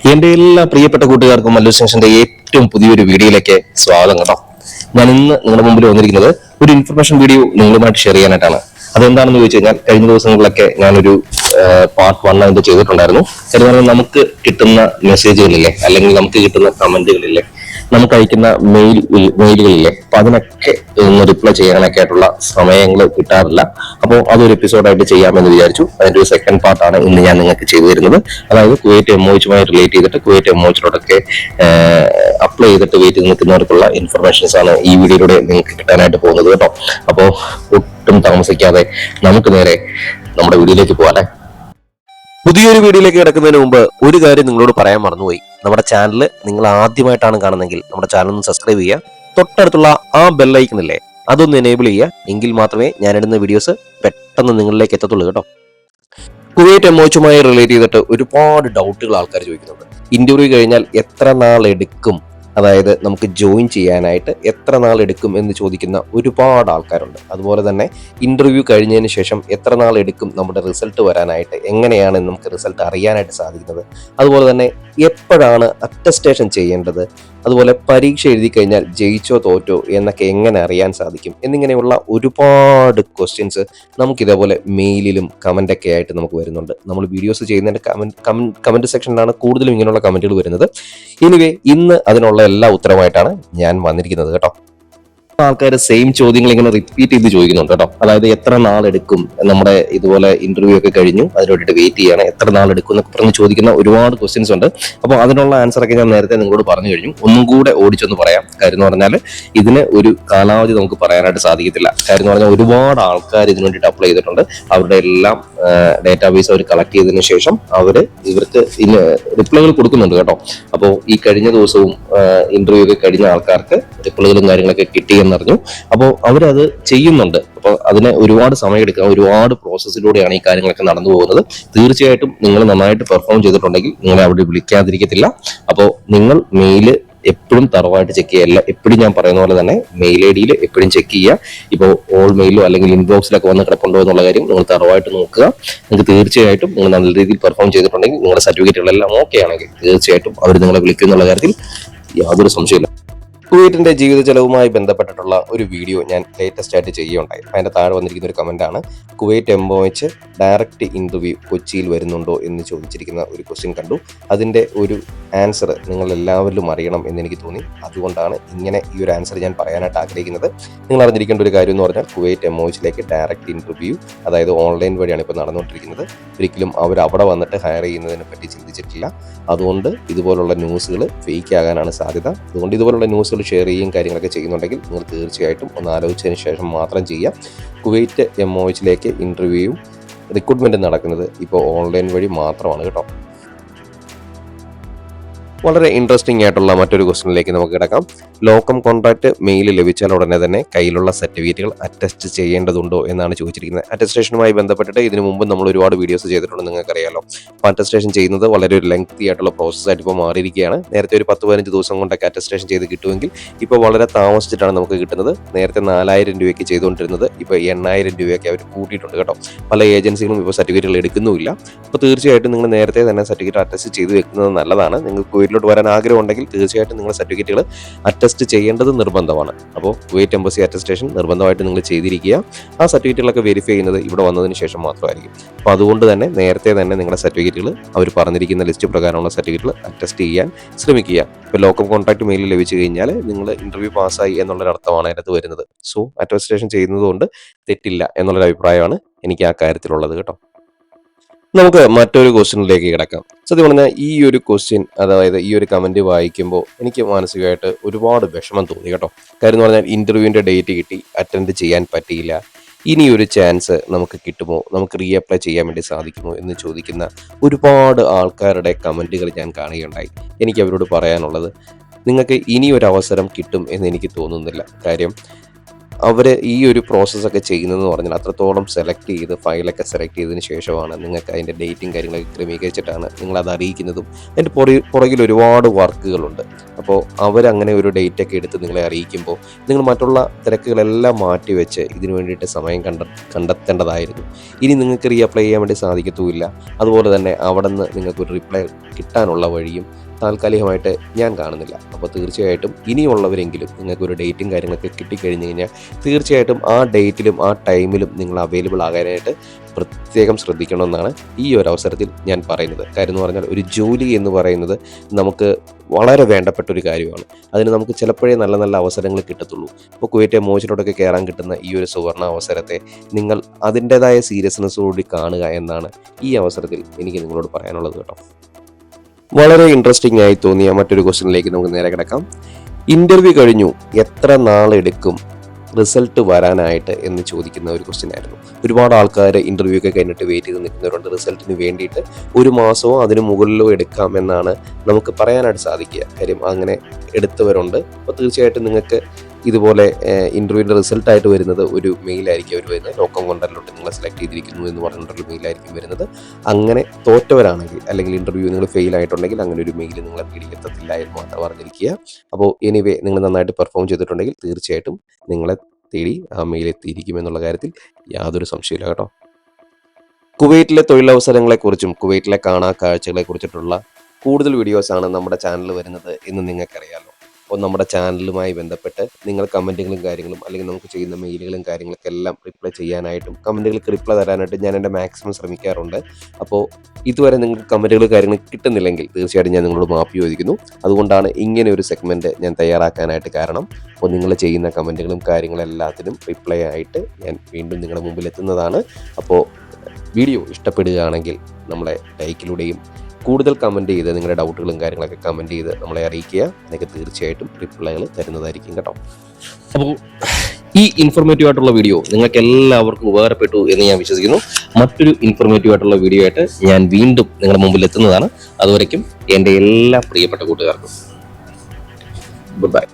എന്റെ എല്ലാ പ്രിയപ്പെട്ട കൂട്ടുകാർക്കും മല്ലു സ്റ്റേഷന്റെ ഏറ്റവും പുതിയൊരു വീഡിയോയിലേക്ക് സ്വാഗതം കേട്ടോ. ഞാൻ ഇന്ന് നിങ്ങളുടെ മുമ്പിൽ വന്നിരിക്കുന്നത് ഒരു ഇൻഫർമേഷൻ വീഡിയോ നിങ്ങളുമായിട്ട് ഷെയർ ചെയ്യാനായിട്ടാണ്. അതെന്താണെന്ന് ചോദിച്ചു കഴിഞ്ഞാൽ കഴിഞ്ഞ ദിവസങ്ങളിലൊക്കെ ഞാനൊരു പാർട്ട് 1 അതിന്റെ ചെയ്തിട്ടുണ്ടായിരുന്നു. കാരണം നമുക്ക് കിട്ടുന്ന മെസ്സേജുകളില്ലേ, അല്ലെങ്കിൽ നമുക്ക് കിട്ടുന്ന കമന്റുകളില്ലേ, നമുക്ക് അയക്കുന്ന മെയിലുകളില്ലേ, അപ്പൊ അതിനൊക്കെ ഒന്ന് റിപ്ലൈ ചെയ്യാനൊക്കെ ആയിട്ടുള്ള സമയങ്ങൾ കിട്ടാറില്ല. അപ്പോൾ അതൊരു എപ്പിസോഡായിട്ട് ചെയ്യാമെന്ന് വിചാരിച്ചു. അതിന്റെ ഒരു സെക്കൻഡ് പാർട്ടാണ് ഇന്ന് ഞാൻ നിങ്ങൾക്ക് ചെയ്തു തരുന്നത്. അതായത് കുവൈറ്റ് എംഒഎച്ചുമായി റിലേറ്റ് ചെയ്തിട്ട് കുവൈറ്റ് എംഒഎച്ചിലോട്ടൊക്കെ അപ്ലൈ ചെയ്തിട്ട് വെയിറ്റ് ചെയ്ത് നിൽക്കുന്നവർക്കുള്ള ഇൻഫർമേഷൻസ് ആണ് ഈ വീഡിയോയിലൂടെ നിങ്ങൾക്ക് കിട്ടാനായിട്ട് പോകുന്നത് കേട്ടോ. അപ്പോൾ ഒട്ടും താമസിക്കാതെ നമുക്ക് നേരെ നമ്മുടെ വീഡിയോയിലേക്ക് പോകാം. പുതിയൊരു വീഡിയോയിലേക്ക് കിടക്കുന്നതിന് മുമ്പ് ഒരു കാര്യം നിങ്ങളോട് പറയാൻ മറന്നുപോയി. നമ്മുടെ ചാനൽ നിങ്ങൾ ആദ്യമായിട്ടാണ് കാണുന്നതെങ്കിൽ നമ്മുടെ ചാനൽ ഒന്ന് സബ്സ്ക്രൈബ് ചെയ്യുക. തൊട്ടടുത്തുള്ള ആ ബെല്ലൈക്കൺ ഇല്ലേ, അതൊന്ന് എനേബിൾ ചെയ്യുക. എങ്കിൽ മാത്രമേ ഞാനിടുന്ന വീഡിയോസ് പെട്ടെന്ന് നിങ്ങളിലേക്ക് എത്തത്തുള്ളൂ കേട്ടോ. കുവൈറ്റ് എംഒഎച്ചുമായി റിലേറ്റ് ചെയ്തിട്ട് ഒരുപാട് ഡൗട്ടുകൾ ആൾക്കാർ ചോദിക്കുന്നുണ്ട്. ഇന്റർവ്യൂ കഴിഞ്ഞാൽ എത്ര നാൾ എടുക്കും, അതായത് നമുക്ക് ജോയിൻ ചെയ്യാനായിട്ട് എത്ര നാൾ എടുക്കും എന്ന് ചോദിക്കുന്ന ഒരുപാട് ആൾക്കാരുണ്ട്. അതുപോലെ തന്നെ ഇന്റർവ്യൂ കഴിഞ്ഞതിന് ശേഷം എത്ര നാൾ എടുക്കും നമ്മുടെ റിസൾട്ട് വരാനായിട്ട്, എങ്ങനെയാണ് നമുക്ക് റിസൾട്ട് അറിയാനായിട്ട് സാധിക്കുന്നത്, അതുപോലെ തന്നെ എപ്പോഴാണ് അറ്റസ്റ്റേഷൻ ചെയ്യേണ്ടത്, അതുപോലെ പരീക്ഷ എഴുതി കഴിഞ്ഞാൽ ജയിച്ചോ തോറ്റോ എന്നൊക്കെ എങ്ങനെ അറിയാൻ സാധിക്കും എന്നിങ്ങനെയുള്ള ഒരുപാട് ക്വസ്റ്റ്യൻസ് നമുക്ക് ഇതേപോലെ മെയിലിലും കമൻ്റൊക്കെ ആയിട്ട് നമുക്ക് വരുന്നുണ്ട്. നമ്മൾ വീഡിയോസ് ചെയ്യുന്നതിൻ്റെ കമൻറ്റ് സെക്ഷനിലാണ് കൂടുതലും ഇങ്ങനെയുള്ള കമൻറ്റുകൾ വരുന്നത്. എനിവേ, ഇന്ന് അതിനുള്ള എല്ലാ ഉത്തരമായിട്ടാണ് ഞാൻ വന്നിരിക്കുന്നത് കേട്ടോ. ആൾക്കാർ സെയിം ചോദ്യങ്ങൾ ഇങ്ങനെ റിപ്പീറ്റ് ചെയ്ത് ചോദിക്കുന്നുണ്ട് കേട്ടോ. അതായത് എത്ര നാളെടുക്കും, നമ്മുടെ ഇതുപോലെ ഇന്റർവ്യൂ ഒക്കെ കഴിഞ്ഞു അതിന് വേണ്ടിയിട്ട് വെയിറ്റ് ചെയ്യണം, എത്ര നാളെടുക്കും എന്നൊക്കെ പറഞ്ഞ് ചോദിക്കുന്ന ഒരുപാട് ക്വസ്റ്റ്യൻസ് ഉണ്ട്. അപ്പോൾ അതിനുള്ള ആൻസറൊക്കെ ഞാൻ നേരത്തെ നിങ്ങളോട് പറഞ്ഞു കഴിഞ്ഞു. ഒന്നും കൂടെ ഓടിച്ചൊന്ന് പറയാം. കാര്യം എന്ന് പറഞ്ഞാൽ ഇതിന് ഒരു കാലാവധി നമുക്ക് പറയാനായിട്ട് സാധിക്കത്തില്ല. കാര്യം എന്ന് പറഞ്ഞാൽ ഒരുപാട് ആൾക്കാർ ഇതിന് വേണ്ടിയിട്ട് അപ്ലൈ ചെയ്തിട്ടുണ്ട്. അവരുടെ എല്ലാം ഡേറ്റാബേസ് അവർ കളക്ട് ചെയ്തതിനു ശേഷം ഇവർക്ക് റിപ്ലൈകൾ കൊടുക്കുന്നുണ്ട് കേട്ടോ. അപ്പോൾ ഈ കഴിഞ്ഞ ദിവസവും ഇന്റർവ്യൂ ഒക്കെ കഴിഞ്ഞ ആൾക്കാർക്ക് റിപ്ലൈകളും കാര്യങ്ങളൊക്കെ കിട്ടിയെന്നറിഞ്ഞു. അപ്പോൾ അവരത് ചെയ്യുന്നുണ്ട്. അപ്പോൾ അതിന് ഒരുപാട് സമയം എടുക്കുക, ഒരുപാട് പ്രോസസ്സിലൂടെയാണ് ഈ കാര്യങ്ങളൊക്കെ നടന്നു പോകുന്നത്. തീർച്ചയായിട്ടും നിങ്ങൾ നന്നായിട്ട് പെർഫോം ചെയ്തിട്ടുണ്ടെങ്കിൽ നിങ്ങളെ അവിടെ വിളിക്കാതിരിക്കത്തില്ല. അപ്പോൾ നിങ്ങൾ മെയില് എപ്പോഴും തറവായിട്ട് ചെക്ക് ചെയ്യുക. എപ്പോഴും ഞാൻ പറയുന്ന പോലെ തന്നെ മെയിൽ ഐ ഡിയിൽ എപ്പോഴും ചെക്ക് ചെയ്യുക. ഇപ്പോൾ ഓൾ മെയിലോ അല്ലെങ്കിൽ ഇൻബോക്സിലൊക്കെ വന്ന് കിടപ്പുണ്ടോ എന്നുള്ള കാര്യം നിങ്ങൾ തറവായിട്ട് നോക്കുക. നിങ്ങൾക്ക് തീർച്ചയായിട്ടും നിങ്ങൾ നല്ല രീതിയിൽ പെർഫോം ചെയ്തിട്ടുണ്ടെങ്കിൽ, നിങ്ങളുടെ സർട്ടിഫിക്കറ്റുകളെല്ലാം ഓക്കെ ആണെങ്കിൽ തീർച്ചയായിട്ടും അവർ നിങ്ങളെ വിളിക്കും എന്നുള്ള കാര്യത്തിൽ യാതൊരു സംശയമില്ല. കുവൈറ്റിന്റെ ജീവിത ചെലവുമായി ബന്ധപ്പെട്ടിട്ടുള്ള ഒരു വീഡിയോ ഞാൻ ലേറ്റസ്റ്റ് ആയിട്ട് ചെയ്യുകയുണ്ടായി. അതിന്റെ താഴെ വന്നിരിക്കുന്ന ഒരു കമന്റാണ്, കുവൈറ്റ് എംഒഎച്ച് ഡയറക്റ്റ് ഇന്റർവ്യൂ കൊച്ചിയിൽ വരുന്നുണ്ടോ എന്ന് ചോദിച്ചിരിക്കുന്ന ഒരു ക്വസ്റ്റ്യൻ കണ്ടു. അതിന്റെ ഒരു ആൻസർ നിങ്ങൾ എല്ലാവരിലും അറിയണം എന്ന് എനിക്ക് തോന്നി. അതുകൊണ്ടാണ് ഇങ്ങനെ ഈ ഒരു ആൻസർ ഞാൻ പറയാനായിട്ട് ആഗ്രഹിക്കുന്നത്. നിങ്ങൾ അറിഞ്ഞിരിക്കേണ്ട ഒരു കാര്യം എന്ന് പറഞ്ഞാൽ കുവൈറ്റ് എംഒഎച്ചിലേക്ക് ഡയറക്റ്റ് ഇന്റർവ്യൂ, അതായത് ഓൺലൈൻ വഴിയാണ് ഇപ്പോൾ നടന്നുകൊണ്ടിരിക്കുന്നത്. ഒരിക്കലും അവർ അവിടെ വന്നിട്ട് ഹയർ ചെയ്യുന്നതിനെ പറ്റി ചിന്തിച്ചിട്ടില്ല. അതുകൊണ്ട് ഇതുപോലുള്ള ന്യൂസുകൾ ഫേക്ക് ആകാനാണ് സാധ്യത. അതുകൊണ്ട് ഇതുപോലുള്ള ന്യൂസുകൾ ഷെയർ ചെയ്യുകയും കാര്യങ്ങളൊക്കെ ചെയ്യുന്നുണ്ടെങ്കിൽ നിങ്ങൾ തീർച്ചയായിട്ടും ഒന്ന് ആലോചിച്ചതിന് ശേഷം മാത്രം ചെയ്യാം. കുവൈറ്റ് എംഒഎച്ചിലേക്ക് ഇന്റർവ്യൂയും റിക്രൂട്ട്മെന്റും നടക്കുന്നത് ഇപ്പോൾ ഓൺലൈൻ വഴി മാത്രമാണ് കേട്ടോ. വളരെ ഇൻട്രസ്റ്റിംഗ് ആയിട്ടുള്ള മറ്റൊരു ക്വസ്റ്റ്യനിലേക്ക് നമുക്ക് കിടക്കാം. ലോക്കം കോൺട്രാക്ട് മെയിൽ ലഭിച്ചാൽ ഉടനെ തന്നെ കയ്യിലുള്ള സർട്ടിഫിക്കറ്റുകൾ അറ്റസ്റ്റ് ചെയ്യേണ്ടതുണ്ടോ എന്നാണ് ചോദിച്ചിരിക്കുന്നത്. അറ്റസ്റ്റേഷനുമായി ബന്ധപ്പെട്ടിട്ട് ഇതിനു മുമ്പ് നമ്മൾ ഒരുപാട് വീഡിയോസ് ചെയ്തിട്ടുണ്ട്, നിങ്ങൾക്കറിയാലോ. അപ്പോൾ അറ്റസ്റ്റേഷൻ ചെയ്യുന്നത് വളരെ ഒരു ലെങ്തി ആയിട്ടുള്ള പ്രോസസ്സായിട്ട് ഇപ്പോൾ മാറിയിരിക്കുകയാണ്. നേരത്തെ ഒരു 10-15 ദിവസം കൊണ്ടൊക്കെ അറ്റസ്റ്റേഷൻ ചെയ്ത് കിട്ടുമെങ്കിൽ ഇപ്പോൾ വളരെ താമസിച്ചിട്ടാണ് നമുക്ക് കിട്ടുന്നത്. നേരത്തെ 4000 രൂപയ്ക്ക് ചെയ്തുകൊണ്ടിരുന്നത് ഇപ്പോൾ 8000 രൂപയൊക്കെ അവർ കൂട്ടിയിട്ടുണ്ട് കേട്ടോ. പല ഏജൻസികളും ഇപ്പോൾ സർട്ടിഫിക്കറ്റുകൾ എടുക്കുന്നുമില്ല. അപ്പോൾ തീർച്ചയായിട്ടും നിങ്ങൾ നേരത്തെ തന്നെ സർട്ടിഫിക്കറ്റ് അറ്റസ്റ്റ് ചെയ്ത് വെക്കുന്നത് നല്ലതാണ്. നിങ്ങൾക്ക് കുവൈറ്റിലോട്ട് വരാൻ ആഗ്രഹം ഉണ്ടെങ്കിൽ തീർച്ചയായിട്ടും നിങ്ങൾ സർട്ടിഫിക്കറ്റുകൾ അറ്റസ്റ്റ് ചെയ്യേണ്ടത് നിർബന്ധമാണ്. അപ്പോൾ കുവൈറ്റ് എംബസി അറ്റസ്റ്റേഷൻ നിർബന്ധമായിട്ട് നിങ്ങൾ ചെയ്തിരിക്കുക. ആ സർട്ടിഫിക്കറ്റുകളൊക്കെ വെരിഫൈ ചെയ്യുന്നത് ഇവിടെ വന്നതിന് ശേഷം മാത്രമായിരിക്കും. അപ്പോൾ അതുകൊണ്ട് തന്നെ നേരത്തെ തന്നെ നിങ്ങളുടെ സർട്ടിഫിക്കറ്റുകൾ അവർ പറഞ്ഞിരിക്കുന്ന ലിസ്റ്റ് പ്രകാരമുള്ള സർട്ടിഫിക്കറ്റുകൾ അറ്റസ്റ്റ് ചെയ്യാൻ ശ്രമിക്കുക. ഇപ്പോൾ ലോക്കൽ കോൺട്രാക്ട് മെയിൽ ലഭിച്ചു കഴിഞ്ഞാൽ നിങ്ങൾ ഇന്റർവ്യൂ പാസ്സായി എന്നുള്ളൊരു അർത്ഥമാണ് അതിനകത്ത് വരുന്നത്. സോ അറ്റസ്റ്റേഷൻ ചെയ്യുന്നത് കൊണ്ട് തെറ്റില്ല എന്നുള്ളൊരു അഭിപ്രായമാണ് എനിക്ക് ആ കാര്യത്തിലുള്ളത് കേട്ടോ. നമുക്ക് മറ്റൊരു ക്വസ്റ്റ്യനിലേക്ക് കിടക്കാം. സത്യം പറഞ്ഞാൽ ഈ ഒരു ക്വസ്റ്റ്യൻ, അതായത് ഈ ഒരു കമൻറ്റ് വായിക്കുമ്പോൾ എനിക്ക് മാനസികമായിട്ട് ഒരുപാട് വിഷമം തോന്നി കേട്ടോ. കാര്യം എന്ന് പറഞ്ഞാൽ ഇന്റർവ്യൂവിൻ്റെ ഡേറ്റ് കിട്ടി, അറ്റൻഡ് ചെയ്യാൻ പറ്റിയില്ല, ഇനിയൊരു ചാൻസ് നമുക്ക് കിട്ടുമോ, നമുക്ക് റീ അപ്ലൈ ചെയ്യാൻ വേണ്ടി സാധിക്കുമോ എന്ന് ചോദിക്കുന്ന ഒരുപാട് ആൾക്കാരുടെ കമൻറ്റുകൾ ഞാൻ കാണുകയുണ്ടായി. എനിക്ക് അവരോട് പറയാനുള്ളത്, നിങ്ങൾക്ക് ഇനിയൊരു അവസരം കിട്ടും എന്ന് എനിക്ക് തോന്നുന്നില്ല. കാര്യം അവർ ഈ ഒരു പ്രോസസ്സൊക്കെ ചെയ്യുന്നതെന്ന് പറഞ്ഞാൽ അത്രത്തോളം സെലക്ട് ചെയ്ത് ഫയലൊക്കെ സെലക്ട് ചെയ്തതിന് ശേഷമാണ് നിങ്ങൾക്ക് അതിൻ്റെ ഡേറ്റും കാര്യങ്ങളൊക്കെ ക്രമീകരിച്ചിട്ടാണ് നിങ്ങളത് അറിയിക്കുന്നതും. അതിൻ്റെ പുറകിൽ ഒരുപാട് വർക്കുകളുണ്ട്. അപ്പോൾ അവരങ്ങനെ ഒരു ഡേറ്റൊക്കെ എടുത്ത് നിങ്ങളെ അറിയിക്കുമ്പോൾ നിങ്ങൾ മറ്റുള്ള തിരക്കുകളെല്ലാം മാറ്റിവെച്ച് ഇതിനു വേണ്ടിയിട്ട് സമയം കണ്ടെത്തേണ്ടതായിരുന്നു. ഇനി നിങ്ങൾക്ക് റീഅപ്ലൈ ചെയ്യാൻ വേണ്ടി സാധിക്കത്തുമില്ല. അതുപോലെ തന്നെ അവിടെ നിന്ന് നിങ്ങൾക്കൊരു റിപ്ലൈ കിട്ടാനുള്ള വഴിയും താൽക്കാലികമായിട്ട് ഞാൻ കാണുന്നില്ല. അപ്പോൾ തീർച്ചയായിട്ടും ഇനിയുള്ളവരെങ്കിലും നിങ്ങൾക്കൊരു ഡേറ്റും കാര്യങ്ങളൊക്കെ കിട്ടിക്കഴിഞ്ഞ് കഴിഞ്ഞാൽ തീർച്ചയായിട്ടും ആ ഡേറ്റിലും ആ ടൈമിലും നിങ്ങൾ അവൈലബിൾ ആകാനായിട്ട് പ്രത്യേകം ശ്രദ്ധിക്കണമെന്നാണ് ഈ ഒരു അവസരത്തിൽ ഞാൻ പറയുന്നത്. കാര്യം എന്ന് പറഞ്ഞാൽ ഒരു ജോലി എന്ന് പറയുന്നത് നമുക്ക് വളരെ വേണ്ടപ്പെട്ട ഒരു കാര്യമാണ്. അതിന് നമുക്ക് ചിലപ്പോഴേ നല്ല നല്ല അവസരങ്ങൾ കിട്ടത്തുള്ളൂ. ഇപ്പോൾ കുവൈറ്റ് മോചനോടൊക്കെ കയറാൻ കിട്ടുന്ന ഈ ഒരു സുവർണ അവസരത്തെ നിങ്ങൾ അതിൻ്റെതായ സീരിയസ്നെസ്സോടുകൂടി കാണുക എന്നാണ് ഈ അവസരത്തിൽ എനിക്ക് നിങ്ങളോട് പറയാനുള്ളത് കേട്ടോ. വളരെ ഇൻട്രസ്റ്റിംഗ് ആയി തോന്നിയ മറ്റൊരു ക്വസ്റ്റ്യനിലേക്ക് നമുക്ക് നേരെ കിടക്കാം. ഇൻ്റർവ്യൂ കഴിഞ്ഞു എത്ര നാളെടുക്കും റിസൾട്ട് വരാനായിട്ട് എന്ന് ചോദിക്കുന്ന ഒരു ക്വസ്റ്റ്യൻ ആയിരുന്നു. ഒരുപാട് ആൾക്കാർ ഇൻ്റർവ്യൂ ഒക്കെ കഴിഞ്ഞിട്ട് വെയിറ്റ് ചെയ്ത് നിൽക്കുന്നവരുണ്ട്. റിസൾട്ടിന് വേണ്ടിയിട്ട് 1 മാസമോ അതിന് മുകളിലോ എടുക്കാമെന്നാണ് നമുക്ക് പറയാനായിട്ട് സാധിക്കുക. കാര്യം അങ്ങനെ എടുത്തവരുണ്ട്. അപ്പോൾ തീർച്ചയായിട്ടും നിങ്ങൾക്ക് ഇതുപോലെ ഇൻ്റർവ്യൂവിൻ്റെ റിസൾട്ടായിട്ട് വരുന്നത് ഒരു മെയിലായിരിക്കും അവർ വരുന്നത്. ലോക്കം കൊണ്ടല്ലോട്ട് നിങ്ങളെ സെലക്ട് ചെയ്തിരിക്കുന്നു എന്ന് പറഞ്ഞിട്ടുള്ള മെയിലായിരിക്കും വരുന്നത്. അങ്ങനെ തോറ്റവരാണെങ്കിൽ അല്ലെങ്കിൽ ഇൻ്റർവ്യൂ നിങ്ങൾ ഫെയിൽ ആയിട്ടുണ്ടെങ്കിൽ അങ്ങനെ ഒരു മെയിൽ നിങ്ങളെ പിടിക്കത്തത്തില്ല എന്ന് മാത്രം പറഞ്ഞിരിക്കുക. അപ്പോൾ എനിവേ നിങ്ങൾ നന്നായിട്ട് പെർഫോം ചെയ്തിട്ടുണ്ടെങ്കിൽ തീർച്ചയായിട്ടും നിങ്ങളെ തേടി ആ മെയിൽ എത്തിയിരിക്കും എന്നുള്ള കാര്യത്തിൽ യാതൊരു സംശയമില്ല കേട്ടോ. കുവൈറ്റിലെ തൊഴിലവസരങ്ങളെക്കുറിച്ചും കുവൈറ്റിലെ കാണാ കാഴ്ചകളെക്കുറിച്ചിട്ടുള്ള കൂടുതൽ വീഡിയോസാണ് നമ്മുടെ ചാനലിൽ വരുന്നത് എന്ന് നിങ്ങൾക്കറിയാമല്ലോ. അപ്പോൾ നമ്മുടെ ചാനലുമായി ബന്ധപ്പെട്ട് നിങ്ങൾ കമൻറ്റുകളും കാര്യങ്ങളും അല്ലെങ്കിൽ നമുക്ക് ചെയ്യുന്ന മെയിലുകളും കാര്യങ്ങളൊക്കെ എല്ലാം റിപ്ലൈ ചെയ്യാനായിട്ടും കമൻറ്റുകൾക്ക് റിപ്ലൈ തരാനായിട്ട് ഞാൻ എൻ്റെ മാക്സിമം ശ്രമിക്കാറുണ്ട്. അപ്പോൾ ഇതുവരെ നിങ്ങൾക്ക് കമൻറ്റുകൾ കാര്യങ്ങൾ കിട്ടുന്നില്ലെങ്കിൽ തീർച്ചയായിട്ടും ഞാൻ നിങ്ങളോട് മാപ്പ് ചോദിക്കുന്നു. അതുകൊണ്ടാണ് ഇങ്ങനെ ഒരു സെഗ്മെൻറ്റ് ഞാൻ തയ്യാറാക്കാനായിട്ട് കാരണം. അപ്പോൾ നിങ്ങൾ ചെയ്യുന്ന കമൻറ്റുകളും കാര്യങ്ങളെല്ലാത്തിനും റിപ്ലൈ ആയിട്ട് ഞാൻ വീണ്ടും നിങ്ങളുടെ മുമ്പിൽ എത്തുന്നതാണ്. അപ്പോൾ വീഡിയോ ഇഷ്ടപ്പെടുകയാണെങ്കിൽ നമ്മളെ ലൈക്കിലൂടെയും കൂടുതൽ കമൻറ്റ് ചെയ്ത് നിങ്ങളുടെ ഡൗട്ടുകളും കാര്യങ്ങളൊക്കെ കമൻറ്റ് ചെയ്ത് നമ്മളെ അറിയിക്കുക. എനിക്ക് തീർച്ചയായിട്ടും റിപ്ലൈകൾ തരുന്നതായിരിക്കും കേട്ടോ. അപ്പോൾ ഈ ഇൻഫോർമേറ്റീവ് ആയിട്ടുള്ള വീഡിയോ നിങ്ങൾക്ക് എല്ലാവർക്കും ഉപകാരപ്പെട്ടു എന്ന് ഞാൻ വിശ്വസിക്കുന്നു. മറ്റൊരു ഇൻഫോർമേറ്റീവ് ആയിട്ടുള്ള വീഡിയോ ആയിട്ട് ഞാൻ വീണ്ടും നിങ്ങളുടെ മുമ്പിൽ എത്തുന്നതാണ്. അതുവരയ്ക്കും എൻ്റെ എല്ലാ പ്രിയപ്പെട്ട കൂട്ടുകാർക്കും ഗുഡ് ബൈ.